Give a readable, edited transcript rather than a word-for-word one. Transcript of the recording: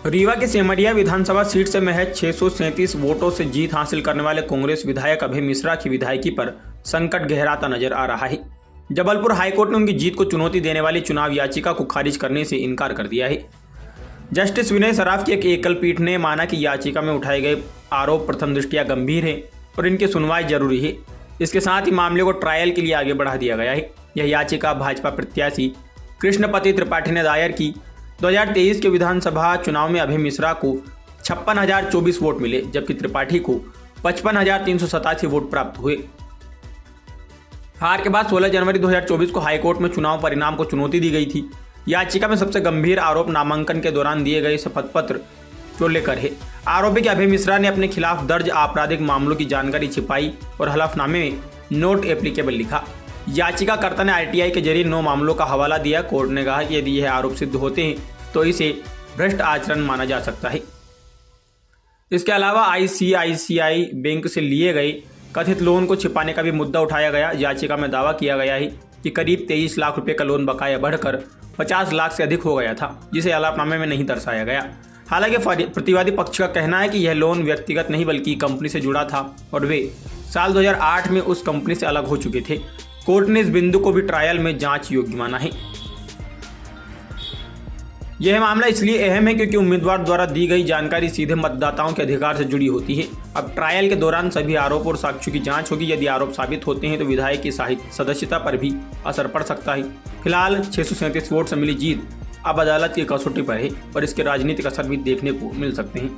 रीवा के सेमरिया विधानसभा सीट से महज 637 वोटों से जीत हासिल करने वाले कांग्रेस विधायक अभय मिश्रा की विधायकी पर संकट गहराता नजर आ रहा है। जबलपुर हाईकोर्ट ने उनकी जीत को चुनौती देने वाली चुनाव याचिका को खारिज करने से इनकार कर दिया है। जस्टिस विनय सराफ की एक एकल पीठ ने माना कि याचिका में उठाए गए आरोप प्रथम दृष्टया गंभीर है और इनकी सुनवाई जरूरी है। इसके साथ ही मामले को ट्रायल के लिए आगे बढ़ा दिया गया है। यह याचिका भाजपा प्रत्याशी कृष्णपति त्रिपाठी ने दायर की। 2023 के विधानसभा चुनाव में अभय मिश्रा को 56,024 वोट मिले, जबकि त्रिपाठी को 55,387 वोट प्राप्त हुए। हार के बाद 16 जनवरी 2024 को हाईकोर्ट में चुनाव परिणाम को चुनौती दी गई थी। याचिका में सबसे गंभीर आरोप नामांकन के दौरान दिए गए शपथ पत्र को लेकर है। आरोप है कि अभय मिश्रा ने अपने खिलाफ दर्ज आपराधिक मामलों की जानकारी छिपाई और हलफनामे में नोट एप्लीकेबल लिखा। याचिकाकर्ता ने आरटीआई के जरिए 9 मामलों का हवाला दिया। कोर्ट ने कहा कि यदि यह आरोप सिद्ध होते हैं तो इसे भ्रष्ट आचरण माना जा सकता है। इसके अलावा आईसीआईसीआई बैंक से लिए गए कथित लोन को छिपाने का भी मुद्दा उठाया गया। याचिका में दावा किया गया है कि करीब 23 लाख रुपए का लोन बकाया बढ़कर 50 लाख से अधिक हो गया था, जिसे हलफनामे में नहीं दर्शाया गया। हालांकि प्रतिवादी पक्ष का कहना है कि यह लोन व्यक्तिगत नहीं बल्कि कंपनी से जुड़ा था और वे साल 2008 में उस कंपनी से अलग हो चुके थे। कोर्ट ने इस बिंदु को भी ट्रायल में जांच योग्य माना है। यह मामला इसलिए अहम है क्योंकि उम्मीदवार द्वारा दी गई जानकारी सीधे मतदाताओं के अधिकार से जुड़ी होती है। अब ट्रायल के दौरान सभी आरोप और साक्ष्यों की जांच होगी। यदि आरोप साबित होते हैं तो विधायक की सदस्यता पर भी असर पड़ सकता है। फिलहाल 637 वोट से मिली जीत अब अदालत की कसौटी पर है और इसके राजनीतिक असर भी देखने को मिल सकते हैं।